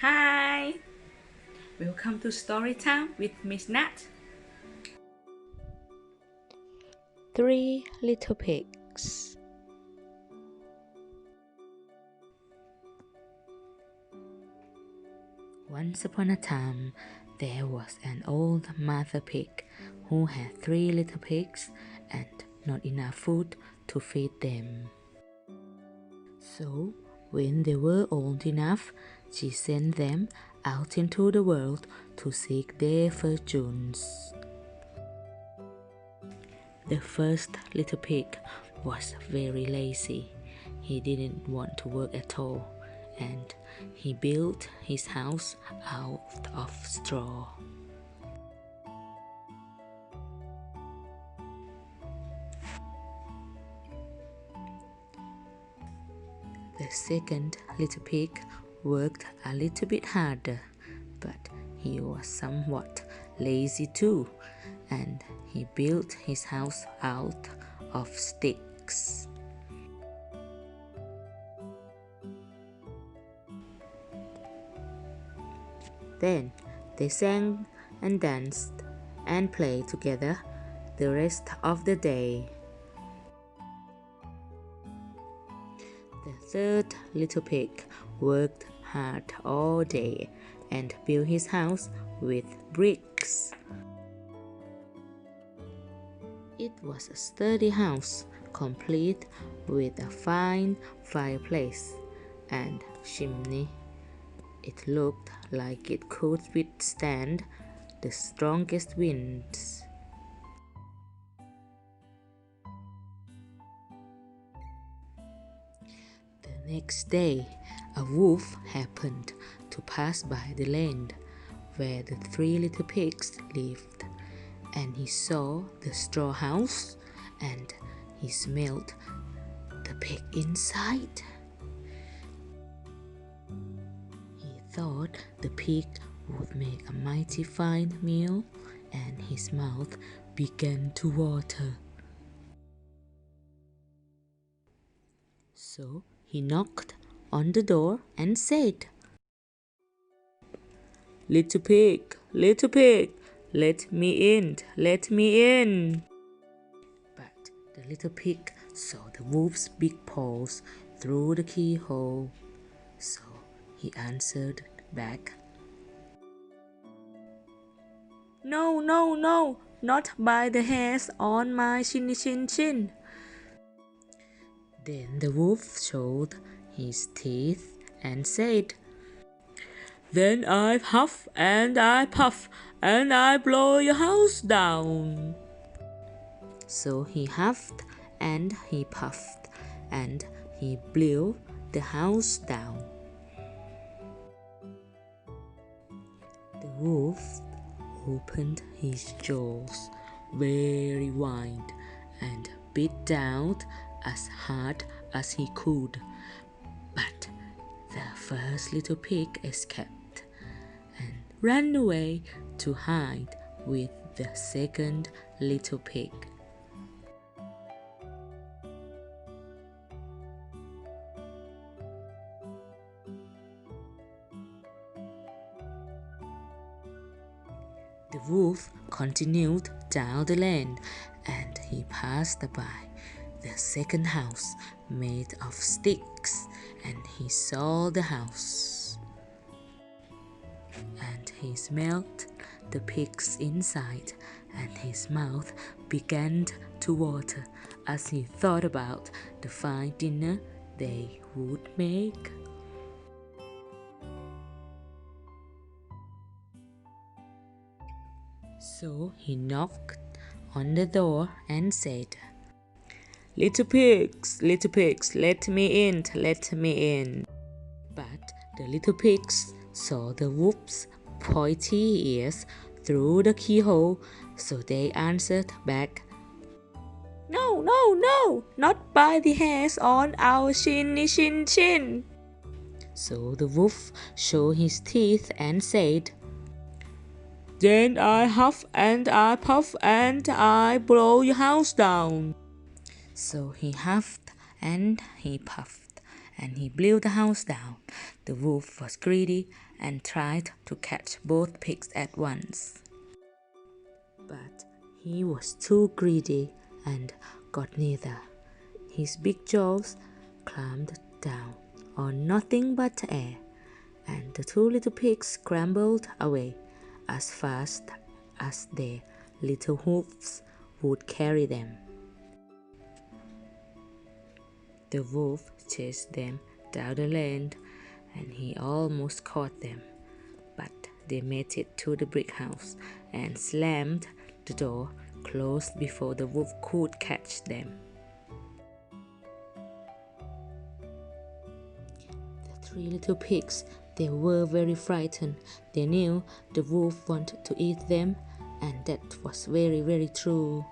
Hi! Welcome to Story Time with Miss Nat. Three Little Pigs. Once upon a time, there was an old mother pig who had three little pigs and not enough food to feed them. So, when they were old enough, she sent them out into the world to seek their fortunes. The first little pig was very lazy. He didn't want to work at all, and he built his house out of straw. The second little pig worked a little bit harder, but he was somewhat lazy too, and he built his house out of sticks. Then they sang and danced and played together the rest of the day. The third little pig worked hard all day and built his house with bricks. It was a sturdy house, complete with a fine fireplace and chimney. It looked like it could withstand the strongest winds. The next day, a wolf happened to pass by the land where the three little pigs lived, and he saw the straw house, and he smelled the pig inside. He thought the pig would make a mighty fine meal, and his mouth began to water. So he knocked on the door and said, little pig, let me in, let me in." But the little pig saw the wolf's big paws through the keyhole, so he answered back, "No, no, no, not by the hairs on my chin. Then the wolf showed his teeth and said, "Then I huff and I puff and I blow your house down." So he huffed and he puffed and he blew the house down. The wolf opened his jaws very wide and bit down as hard as he could. But the first little pig escaped and ran away to hide with the second little pig. The wolf continued down the lane, and he passed by the second house made of sticks, and he saw the house. And he smelled the pigs inside, and his mouth began to water as he thought about the fine dinner they would make. So he knocked on the door and said, little pigs, let me in, let me in." But the little pigs saw the wolf's pointy ears through the keyhole, so they answered back, "No, no, no, not by the hairs on our chin. So the wolf showed his teeth and said, "Then I huff and I puff and I blow your house down." So he huffed and he puffed and he blew the house down. The wolf was greedy and tried to catch both pigs at once. But he was too greedy and got neither. His big jaws clamped down on nothing but air, and the two little pigs scrambled away as fast as their little hoofs would carry them. The wolf chased them down the lane, and he almost caught them, but they made it to the brick house and slammed the door closed before the wolf could catch them. The three little pigs, they were very frightened. They knew the wolf wanted to eat them, and that was very, very true.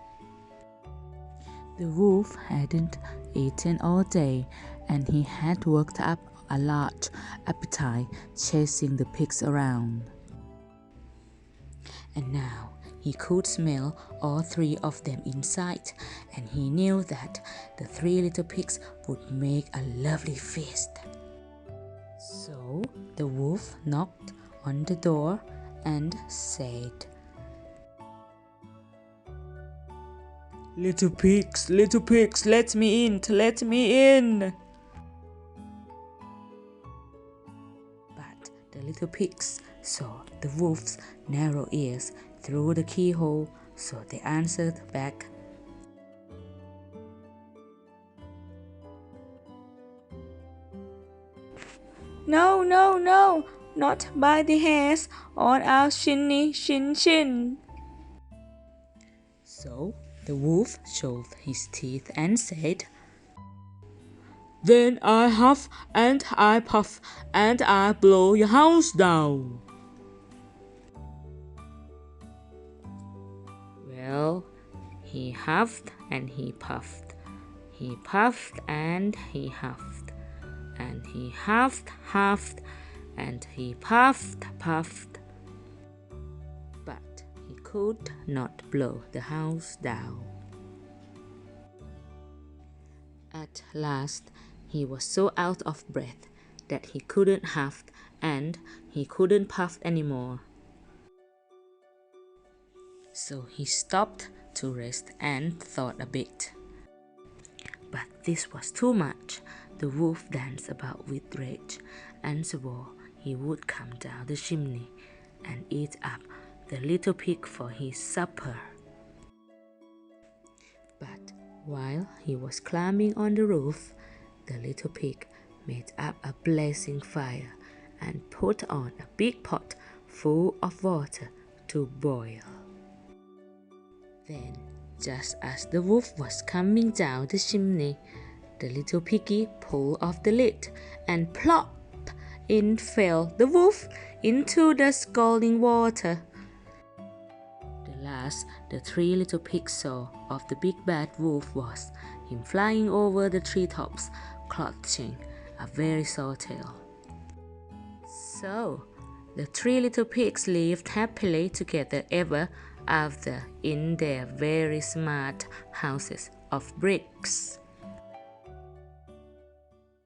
The wolf hadn't eaten all day, and he had worked up a large appetite chasing the pigs around. And now he could smell all three of them in sight, and he knew that the three little pigs would make a lovely feast. So the wolf knocked on the door and said, little pigs, let me in, let me in." But the little pigs saw the wolf's narrow ears through the keyhole, so they answered back, "No, no, no, not by the hairs on our shinny shin." So the wolf showed his teeth and said, "Then I huff and I puff and I blow your house down." Well, he huffed and he puffed. He puffed and he huffed. And he huffed, and he puffed. But he could not blow the house down. At last, he was so out of breath that he couldn't huff and he couldn't puff anymore. So he stopped to rest and thought a bit. But this was too much. The wolf danced about with rage and swore he would come down the chimney and eat up the little pig for his supper. But while he was climbing on the roof, the little pig made up a blazing fire and put on a big pot full of water to boil. Then, just as the wolf was coming down the chimney, the little piggy pulled off the lid, and plop! In fell the wolf into the scalding water. The last the three little pigs saw of the big bad wolf was him flying over the treetops, clutching a very sore tail. So, the three little pigs lived happily together ever after in their very smart houses of bricks.